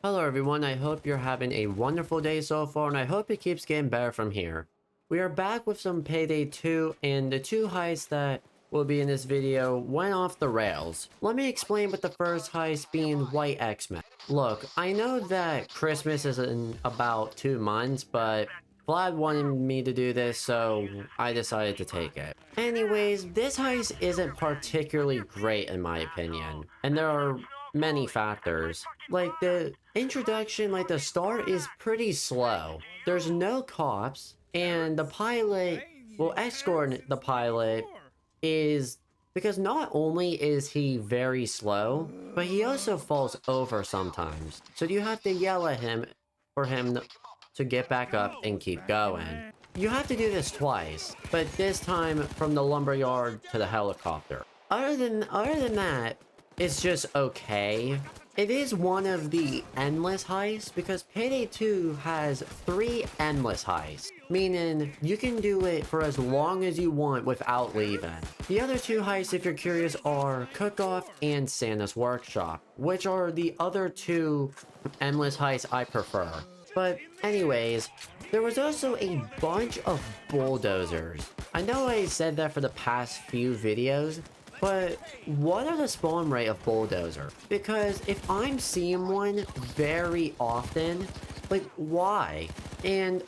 Hello everyone, I hope you're having a wonderful day so far, and I hope it keeps getting better from here. We are back with some Payday 2, and the two heists that will be in this video went off the rails. Let me explain with the first heist being White Xmas. Look, I know that Christmas is in about 2 months, but Vlad wanted me to do this, so I decided to take it. Anyways, this heist isn't particularly great in my opinion, and there are many factors. Like, the introduction, like the start is pretty slow. There's no cops, and the pilot, well, escorting the pilot is because not only is he very slow, but he also falls over sometimes. So you have to yell at him for him to get back up and keep going. You have to do this twice, but this time from the lumberyard to the helicopter. Other than that, it's just okay. It is one of the endless heists because Payday 2 has 3 endless heists, meaning you can do it for as long as you want without leaving. The other 2 heists, if you're curious, are Cook-Off and Santa's Workshop, which are the other 2 endless heists I prefer. But anyways, there was also a bunch of bulldozers. I know I said that for the past few videos, but what are the spawn rate of bulldozer? Because if I'm seeing one very often, like why? And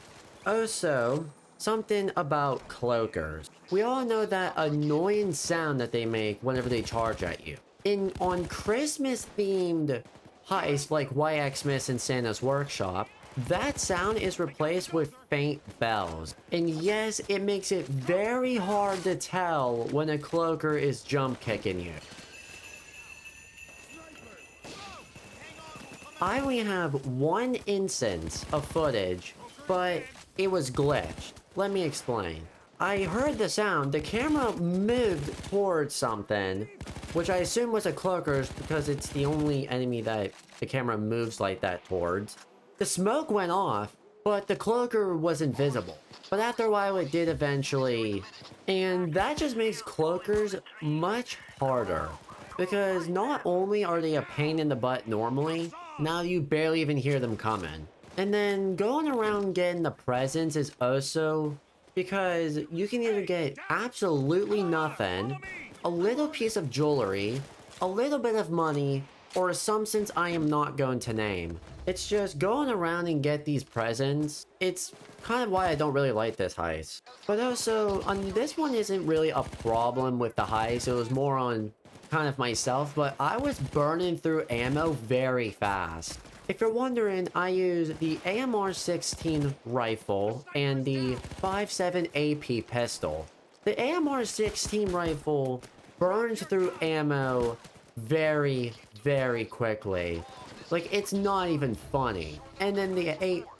also, something about cloakers. We all know that annoying sound that they make whenever they charge at you. On Christmas themed heists like White Xmas and Santa's Workshop, that sound is replaced with faint bells. And yes, it makes it very hard to tell when a cloaker is jump kicking you. I only have one instance of footage, but it was glitched. Let me explain. I heard the sound, the camera moved towards something, which I assume was a cloaker because it's the only enemy that the camera moves like that towards. The smoke went off, but the cloaker was invisible. But after a while it did eventually, and that just makes cloakers much harder. Because not only are they a pain in the butt normally, now you barely even hear them coming. And then going around getting the presents is also because you can either get absolutely nothing, a little piece of jewelry, a little bit of money, or some sense I am not going to name. It's just going around and get these presents. It's kind of why I don't really like this heist. But also, this one isn't really a problem with the heist. It was more on kind of myself, but I was burning through ammo very fast. If you're wondering, I use the AMR-16 rifle and the 5.7 AP pistol. The AMR-16 rifle burns through ammo very quickly. Like, it's not even funny. And then the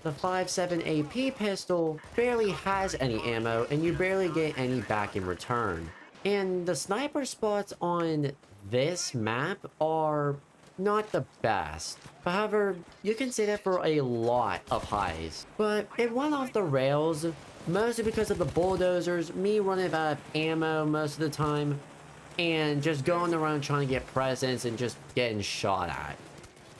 5.7 AP pistol barely has any ammo, and you barely get any back in return. And the sniper spots on this map are not the best. However, you can say that for a lot of heists. But it went off the rails, mostly because of the bulldozers, me running out of ammo most of the time, and just going around trying to get presents and just getting shot at.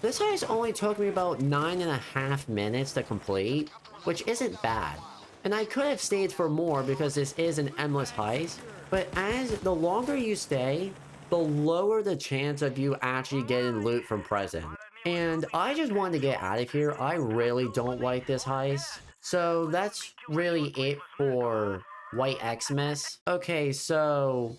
This heist only took me about 9.5 minutes to complete, which isn't bad. And I could have stayed for more because this is an endless heist, but as the longer you stay, the lower the chance of you actually getting loot from presents. And I just wanted to get out of here. I really don't like this heist. So that's really it for White Xmas. Okay, so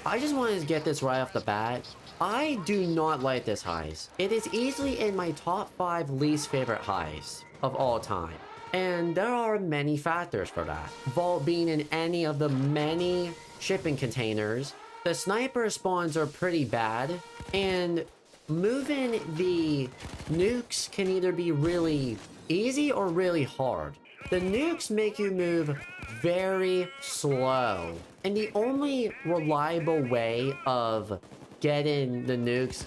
I just wanted to get this right off the bat. I do not like this heist. It is easily in my top 5 least favorite heists of all time. And there are many factors for that. Vault being in any of the many shipping containers. The sniper spawns are pretty bad. And moving the nukes can either be really easy or really hard. The nukes make you move very slow. And the only reliable way of getting the nukes,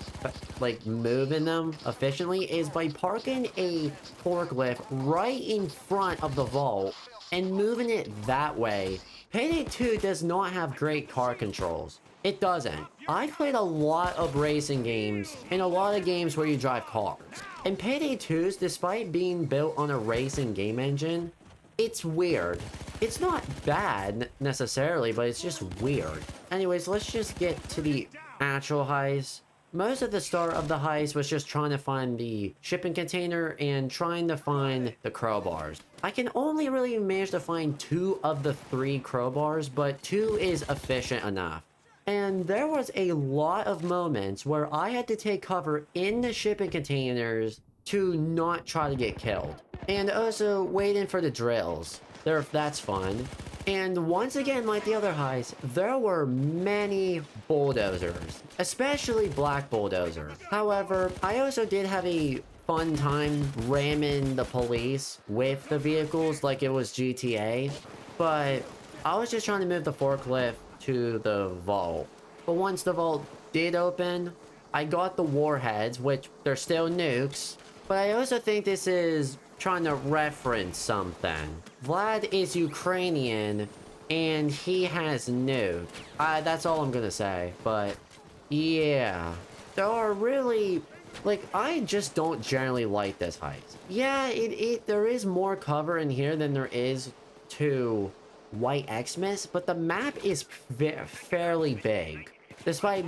like moving them efficiently, is by parking a forklift right in front of the vault and moving it that way. Payday 2 does not have great car controls. It doesn't. I've played a lot of racing games and a lot of games where you drive cars. And Payday 2's, despite being built on a racing game engine, it's weird. It's not bad necessarily, but it's just weird. Anyways, let's just get to the actual heist. Most of the start of the heist was just trying to find the shipping container and trying to find the crowbars. I can only really manage to find 2 of the 3 crowbars, but 2 is efficient enough. And there was a lot of moments where I had to take cover in the shipping containers to not try to get killed. And also waiting for the drills. That's fun. And once again, like the other heists, there were many bulldozers, especially black bulldozers. However, I also did have a fun time ramming the police with the vehicles like it was GTA, but I was just trying to move the forklift to the vault. But once the vault did open, I got the warheads, which they're still nukes, but I also think this is trying to reference something. Vlad is Ukrainian and he has nuke. That's all I'm gonna say, but yeah. There are really, like, I just don't generally like this heist. Yeah, there is more cover in here than there is to White Xmas, but the map is fairly big. Despite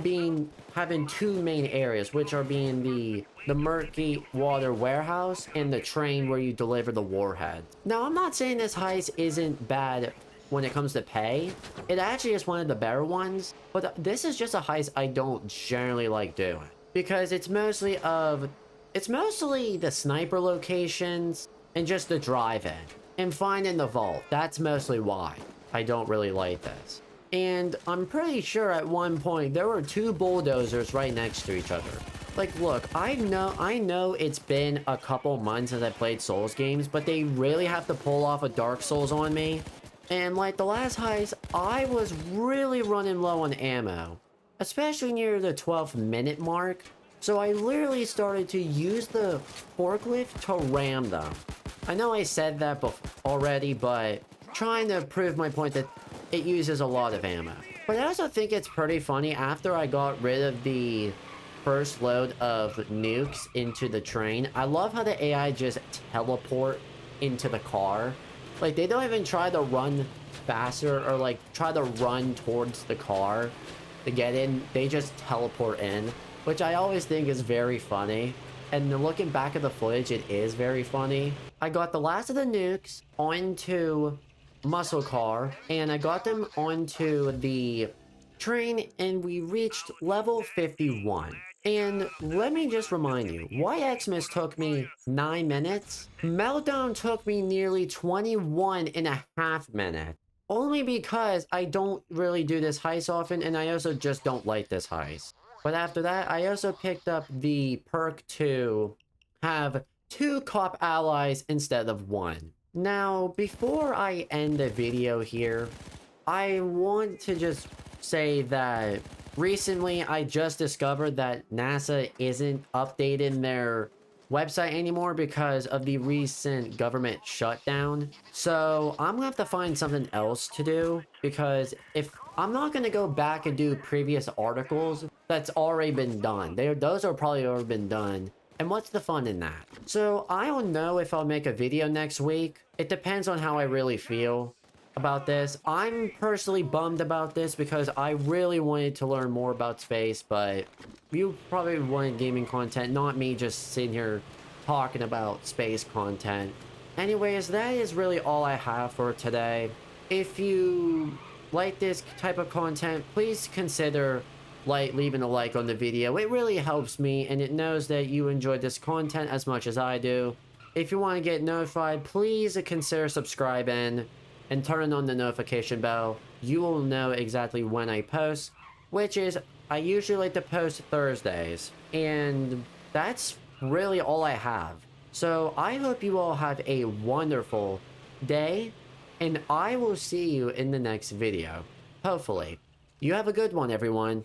having 2 main areas, which are being the murky water warehouse and the train where you deliver the warhead. Now, I'm not saying this heist isn't bad when it comes to pay. It actually is one of the better ones, but this is just a heist I don't generally like doing. Because it's mostly the sniper locations and just the drive-in. And finding the vault. That's mostly why I don't really like this. And I'm pretty sure at one point there were 2 bulldozers right next to each other. Like, look, I know it's been a couple months since I played Souls games, but they really have to pull off a Dark Souls on me. And like the last heist, I was really running low on ammo, especially near the 12th minute mark. So I literally started to use the forklift to ram them. I know I said that already, but trying to prove my point that it uses a lot of ammo. But I also think it's pretty funny, after I got rid of the first load of nukes into the train, I love how the AI just teleport into the car. Like, they don't even try to run faster or like try to run towards the car to get in. They just teleport in, which I always think is very funny. And looking back at the footage, it is very funny. I got the last of the nukes onto muscle car, and I got them onto the train, and we reached level 51. And let me just remind you, White Xmas took me 9 minutes. Meltdown took me nearly 21.5 minutes. Only because I don't really do this heist often, and I also just don't like this heist. But after that, I also picked up the perk to have 2 cop allies instead of 1. Now, before I end the video here, I want to just say that recently I just discovered that NASA isn't updating their website anymore because of the recent government shutdown. So I'm gonna have to find something else to do, because if I'm not gonna go back and do previous articles that's already been done. Those are probably already been done. And what's the fun in that? So I don't know if I'll make a video next week. It depends on how I really feel about this. I'm personally bummed about this because I really wanted to learn more about space, but you probably wanted gaming content, not me just sitting here talking about space content. Anyways, that is really all I have for today. If you like this type of content, please consider leaving a like on the video. It really helps me, and it knows that you enjoyed this content as much as I do. If you want to get notified, please consider subscribing and turn on the notification bell. You will know exactly when I post, which is, I usually like to post Thursdays. And that's really all I have. So I hope you all have a wonderful day, and I will see you in the next video. Hopefully. You have a good one, everyone.